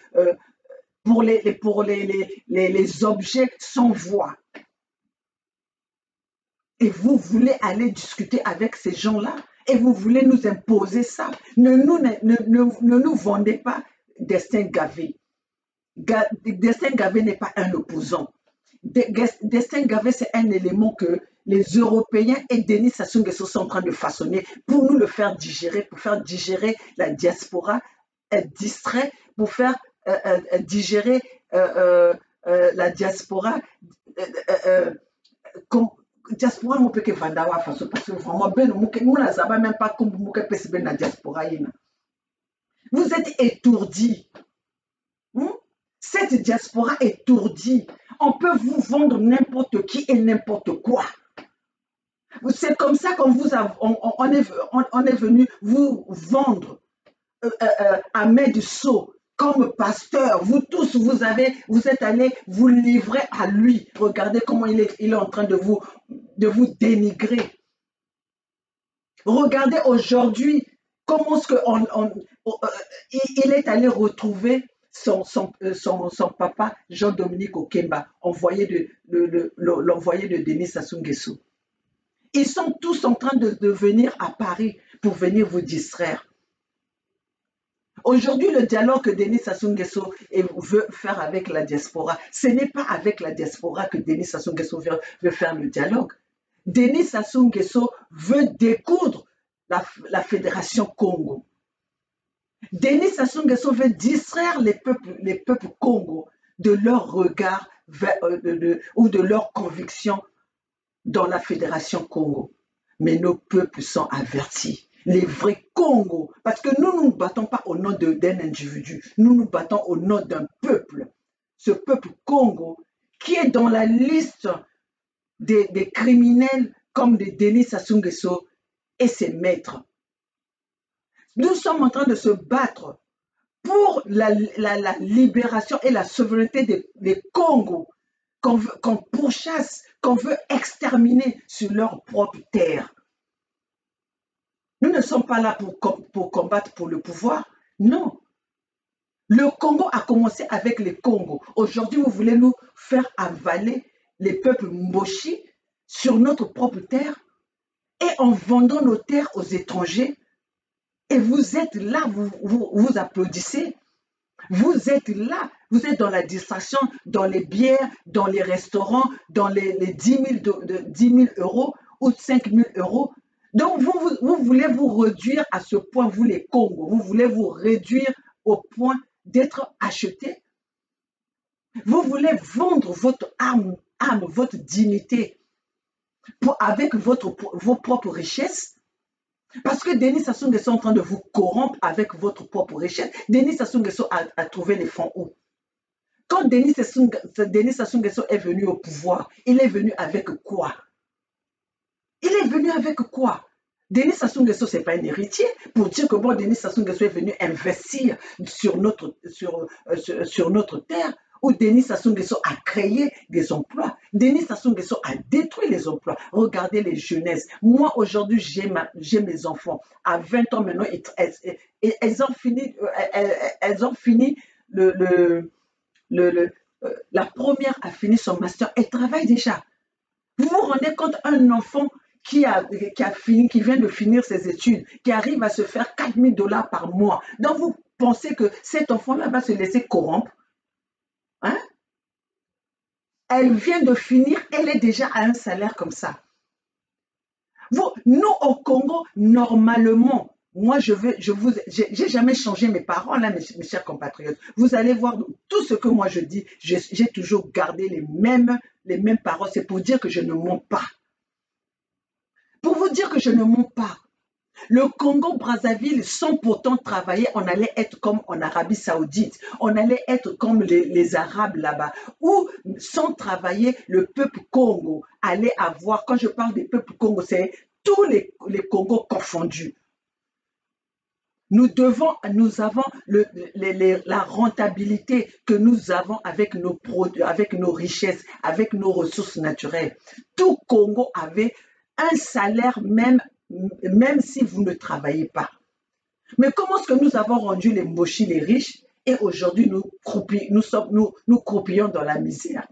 les objets sans voix. Et vous voulez aller discuter avec ces gens-là et vous voulez nous imposer ça. Ne nous vendez pas Destin Gavé. Destin Gavé n'est pas un opposant. Destin Gavé, c'est un élément que les Européens et Denis Sassou Nguesso sont en train de façonner pour nous le faire digérer, pour faire digérer la diaspora, distrait, pour faire digérer la diaspora diaspora mo peut que vandawa façon parce que vraiment ben nous la zaba même pas comme mo que pesi ben la diaspora yina. Vous êtes étourdis. Cette diaspora étourdie, on peut vous vendre n'importe qui et n'importe quoi. C'est comme ça qu'on on est venu vous vendre Ahmed Sow comme pasteur. Vous tous, vous êtes allés vous livrer à lui. Regardez comment il est en train de vous dénigrer. Regardez aujourd'hui comment il est allé retrouver son papa Jean-Dominique Okemba, l'envoyé de Denis Sassou Nguesso. Ils sont tous en train de venir à Paris pour venir vous distraire. Aujourd'hui, le dialogue que Denis Sassou Nguesso veut faire avec la diaspora, ce n'est pas avec la diaspora que Denis Sassou Nguesso veut faire le dialogue. Denis Sassou Nguesso veut découdre la Fédération Congo. Denis Sassou Nguesso veut distraire les peuples Congo de leur regard ou de leur conviction dans la Fédération Congo. Mais nos peuples sont avertis. Les vrais Congo, parce que nous ne nous battons pas au nom d'un individu, nous nous battons au nom d'un peuple. Ce peuple Congo qui est dans la liste des criminels comme de Denis Sassou Nguesso et ses maîtres. Nous sommes en train de se battre pour la libération et la souveraineté des Congo qu'on pourchasse, qu'on veut exterminer sur leur propre terre. Nous ne sommes pas là pour combattre pour le pouvoir. Non. Le Congo a commencé avec les Congos. Aujourd'hui, vous voulez nous faire avaler les peuples Mboshi sur notre propre terre et en vendant nos terres aux étrangers. Et vous êtes là, vous applaudissez. Vous êtes là, vous êtes dans la distraction, dans les bières, dans les restaurants, dans les 10 000 euros ou 5 000 euros. Donc, vous voulez vous réduire à ce point, vous les Congos, vous voulez vous réduire au point d'être achetés. Vous voulez vendre votre âme, votre dignité avec vos propres richesses. Parce que Denis Sassou Nguesso est en train de vous corrompre avec votre propre richesse. Denis Sassou Nguesso a trouvé les fonds où? Quand Denis Sassou Nguesso est venu au pouvoir, il est venu avec quoi? Il est venu avec quoi? Denis Sassou Nguesso, ce n'est pas un héritier pour dire que bon, Denis Sassou Nguesso est venu investir sur notre terre, où Denis Sassou Nguesso a créé des emplois. Denis Sassou Nguesso a détruit les emplois. Regardez les jeunesses. Moi, aujourd'hui, j'ai mes enfants. À 20 ans maintenant, elles ont fini la première a fini son master. Elle travaille déjà. Vous vous rendez compte, un enfant qui vient de finir ses études, qui arrive à se faire 4 000 $ par mois. Donc, vous pensez que cet enfant-là va se laisser corrompre? Hein? Elle vient de finir, elle est déjà à un salaire comme ça. Nous, au Congo, normalement, moi, j'ai jamais changé mes paroles, hein, mes chers compatriotes. Vous allez voir tout ce que moi je dis, j'ai toujours gardé les mêmes paroles. C'est pour dire que je ne mens pas. Pour vous dire que je ne mens pas. Le Congo-Brazzaville, sans pourtant travailler, on allait être comme en Arabie Saoudite, on allait être comme les Arabes là-bas, où sans travailler, le peuple Congo allait avoir, quand je parle des peuples Congo, c'est tous les Congos confondus. Nous avons la rentabilité que nous avons avec nos produits, avec nos richesses, avec nos ressources naturelles. Tout Congo avait un salaire même si vous ne travaillez pas. Mais comment est-ce que nous avons rendu les mochis les riches et aujourd'hui nous croupillons dans la misère?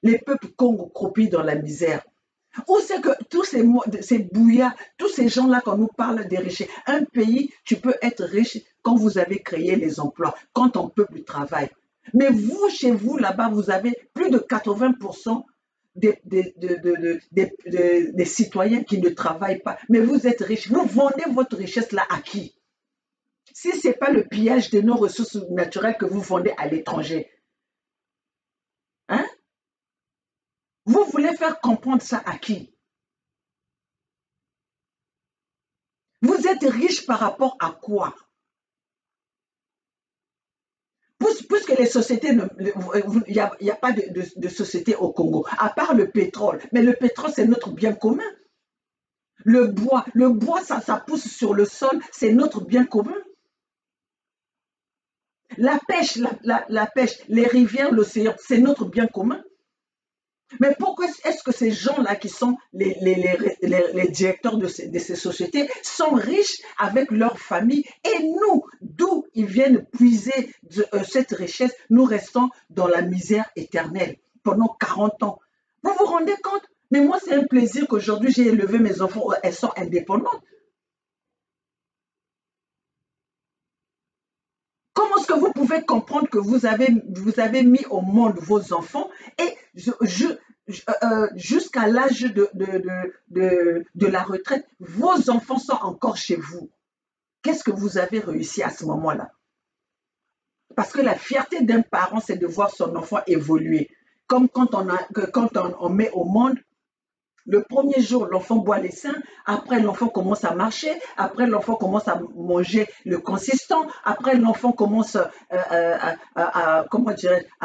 Les peuples Congo croupillent dans la misère. Où c'est que tous ces bouillards, tous ces gens-là, quand nous parle des riches, un pays, tu peux être riche quand vous avez créé les emplois, quand ton peuple travaille. Mais vous, chez vous, là-bas, vous avez plus de 80% des citoyens qui ne travaillent pas. Mais vous êtes riches. Vous vendez votre richesse là à qui? Si ce n'est pas le pillage de nos ressources naturelles que vous vendez à l'étranger. Hein? Vous voulez faire comprendre ça à qui? Vous êtes riche par rapport à quoi? Puisque les sociétés, il n'y a pas de société au Congo, à part le pétrole. Mais le pétrole, c'est notre bien commun. Le bois, ça pousse sur le sol, c'est notre bien commun. La pêche, la pêche, les rivières, l'océan, c'est notre bien commun. Mais pourquoi est-ce que ces gens-là qui sont les directeurs de ces sociétés sont riches avec leur famille et nous, d'où ils viennent puiser cette richesse, nous restons dans la misère éternelle pendant 40 ans. Vous vous rendez compte? Mais moi, c'est un plaisir qu'aujourd'hui, j'ai élevé mes enfants, elles sont indépendantes. Comment est-ce que vous pouvez comprendre que vous avez mis au monde vos enfants et jusqu'à l'âge de la retraite, vos enfants sont encore chez vous? Qu'est-ce que vous avez réussi à ce moment-là? Parce que la fierté d'un parent, c'est de voir son enfant évoluer. Comme quand on met au monde, le premier jour, l'enfant boit les seins, après l'enfant commence à marcher, après l'enfant commence à manger le consistant, après l'enfant commence à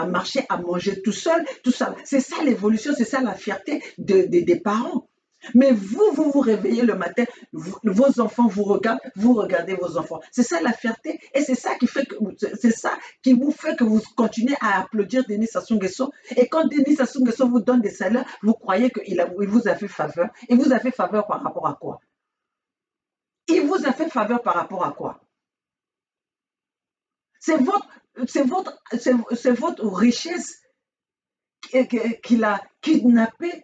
marcher, à manger tout seul, tout ça. C'est ça l'évolution, c'est ça la fierté des parents. Mais vous réveillez le matin, vos enfants vous regardent, vous regardez vos enfants. C'est ça la fierté et c'est ça qui vous fait que vous continuez à applaudir Denis Sassou Nguesso. Et quand Denis Sassou Nguesso vous donne des salaires, vous croyez qu'il vous a fait faveur. Il vous a fait faveur par rapport à quoi? Il vous a fait faveur par rapport à quoi? C'est votre richesse qu'il a kidnappée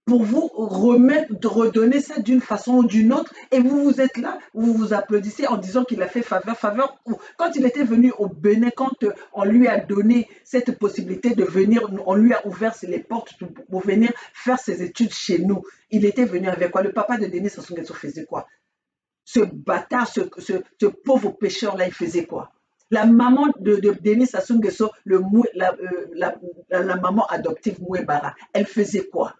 pour vous redonner ça d'une façon ou d'une autre, et vous êtes là, vous vous applaudissez en disant qu'il a fait faveur. Quand il était venu au Bénin, quand on lui a donné cette possibilité de venir, on lui a ouvert les portes pour venir faire ses études chez nous, il était venu avec quoi? Le papa de Denis Sassou Nguesso faisait quoi? Ce bâtard, ce pauvre pêcheur-là, il faisait quoi? La maman de Denis Sassou Nguesso, la maman adoptive Moué Bara, elle faisait quoi?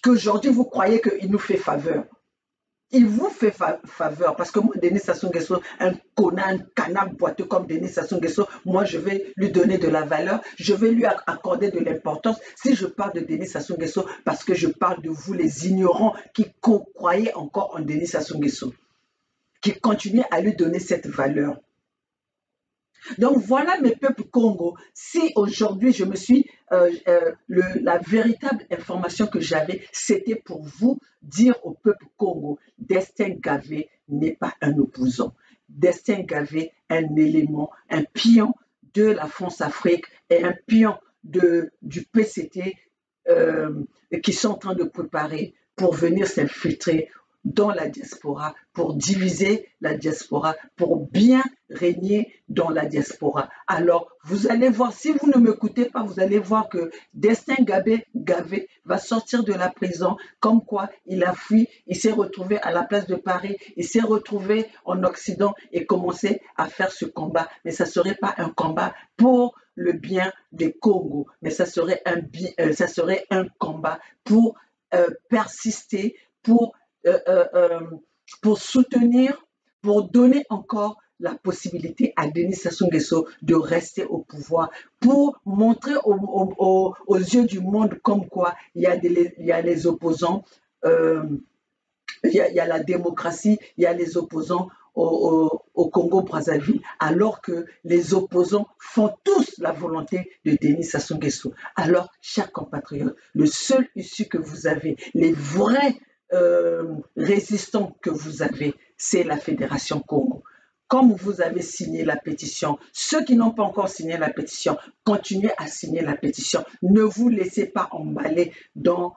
Qu'aujourd'hui, vous croyez qu'il nous fait faveur. Il vous fait faveur parce que moi, Denis Sassou Nguesso, un connard, un canard boiteux comme Denis Sassou Nguesso, moi, je vais lui donner de la valeur, je vais lui accorder de l'importance si je parle de Denis Sassou Nguesso parce que je parle de vous, les ignorants qui croyaient encore en Denis Sassou Nguesso, qui continuent à lui donner cette valeur. Donc voilà mes peuples Congo. Si aujourd'hui je me suis, la véritable information que j'avais, c'était pour vous dire au peuple Congo, Destin Gavé n'est pas un opposant. Destin Gavé, un élément, un pion de la France-Afrique et un pion du PCT qui sont en train de préparer pour venir s'infiltrer dans la diaspora, pour diviser la diaspora, pour bien régner dans la diaspora. Alors, vous allez voir, si vous ne m'écoutez pas, vous allez voir que Destin Gavé va sortir de la prison, comme quoi il a fui, il s'est retrouvé à la place de Paris, il s'est retrouvé en Occident et commencé à faire ce combat. Mais ça ne serait pas un combat pour le bien des Congo, mais ça serait un combat pour persister, pour soutenir, pour donner encore la possibilité à Denis Sassou Nguesso de rester au pouvoir, pour montrer aux yeux du monde comme quoi il y a les opposants, il y a la démocratie, il y a les opposants au Congo-Brazzaville, alors que les opposants font tous la volonté de Denis Sassou Nguesso. Alors, chers compatriotes, le seul issue que vous avez, les vrais résistants que vous avez, c'est la Fédération Congo. Comme vous avez signé la pétition, ceux qui n'ont pas encore signé la pétition, continuez à signer la pétition. Ne vous laissez pas emballer dans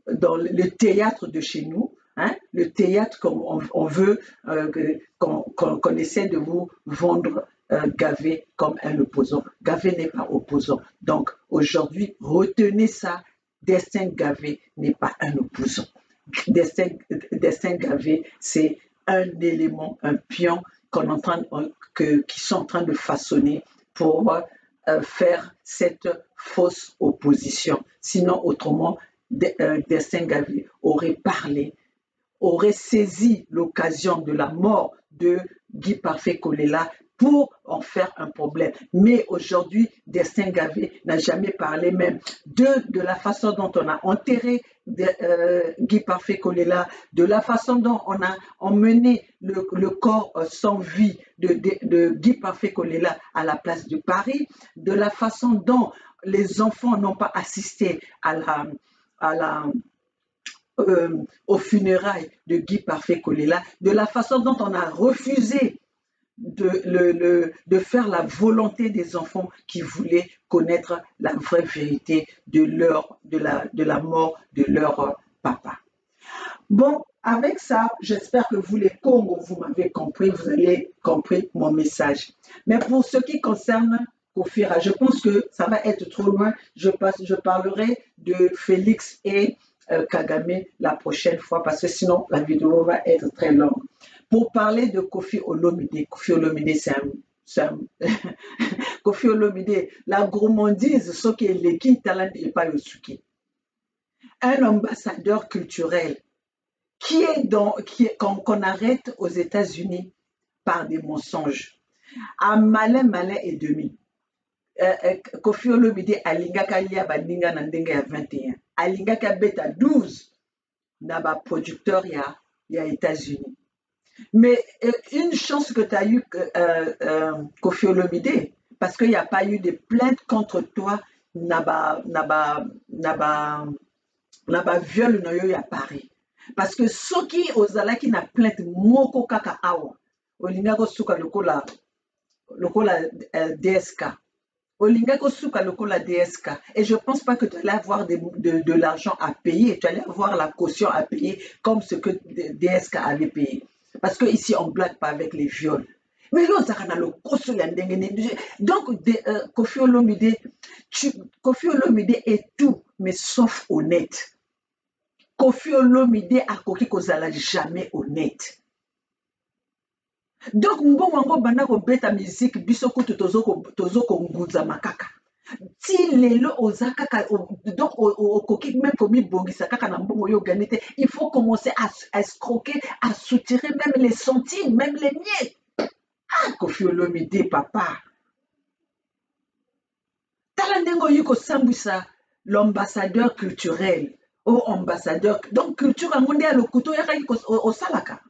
le théâtre de chez nous, hein, le théâtre qu'on veut, qu'on essaie de vous vendre Gavé comme un opposant. Gavé n'est pas opposant. Donc aujourd'hui, retenez ça, Destin Gavé n'est pas un opposant. Destin Gavé, c'est un élément, un pion qui sont en train de façonner pour faire cette fausse opposition. Sinon, autrement, Destin Gavé aurait parlé, aurait saisi l'occasion de la mort de Guy Parfait Kolela pour en faire un problème. Mais aujourd'hui, Destin Gavé n'a jamais parlé même de la façon dont on a enterré Guy Parfait Kolela, de la façon dont on a emmené le corps sans vie de Guy Parfait Kolela à la place de Paris, de la façon dont les enfants n'ont pas assisté aux funérailles de Guy Parfait Kolela, de la façon dont on a refusé de faire la volonté des enfants qui voulaient connaître la vraie vérité de la mort de leur papa. Bon, avec ça, j'espère que vous les Congos, vous m'avez compris, vous avez compris mon message. Mais pour ce qui concerne Kofira, je pense que ça va être trop loin. Je parlerai de Félix et Kagame la prochaine fois parce que sinon la vidéo va être très longue. Pour parler de Kofi Olomide, Kofi Olomide, la gourmandise, ce qui est l'équipe talent et pas le suki. Un ambassadeur culturel qu'on arrête aux États-Unis par des mensonges. À malin et demi. Kofi Olomide alingaka lia baninga na ndenge ya 21. Alingaka beta 12 na ba producteur ya États-Unis. Mais une chance que tu as eu, Kofi Olomide, parce qu'il n'y a pas eu de plainte contre toi, naba viol à Paris. Parce que ceux qui osala qui n'a plainte moko kaka awa, olingako suka lokola DSK. Olingako suka lokola DSK. Et je ne pense pas que tu allais avoir de l'argent à payer, tu allais avoir la caution à payer comme ce que DSK avait payé. Parce qu'ici, on ne blague pas avec les viols. Mais donc, Kofi Olomide est tout, mais sauf honnête. Kofi Olomide a koki kozala jamais honnête. Donc, mbongo banda ko beta musique biso kutu tozo ko nguza makaka. Si lelo ozakaka donc okoki même komi bongisa kaka na mbongo yo ganite, il faut commencer à escroquer, à soutirer même les centimes, même les miettes. Ah, Kofi Olomide papa. Talandengo yuko sambisa l'ambassadeur culturel. Oh, ambassadeur. Donc, culture, on est à le couteau, au salaka.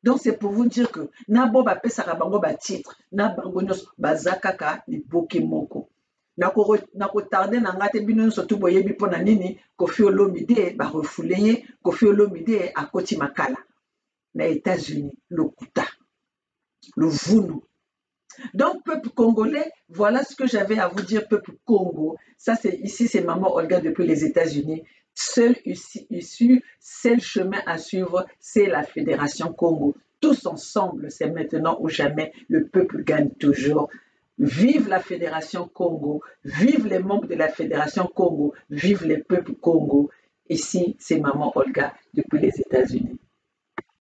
Donc, c'est pour vous dire que, nabo ba pesa bango ba titre, na bango nyos bazakaka ni boki moko. Nako tarder na ngate bino surtout boye bi pona nini, Kofi Olomide ba refoulé, Kofi Olomide a koti makala. Na États-Unis, le kuta, le vunu. Donc, peuple congolais, voilà ce que j'avais à vous dire, peuple Congo. Ça, ici, c'est Maman Olga depuis les États-Unis. Seule issue, seul chemin à suivre, c'est la Fédération Congo. Tous ensemble, c'est maintenant ou jamais, le peuple gagne toujours. Vive la Fédération Congo, vive les membres de la Fédération Congo, vive les peuples Congo. Ici, c'est Maman Olga depuis les États-Unis.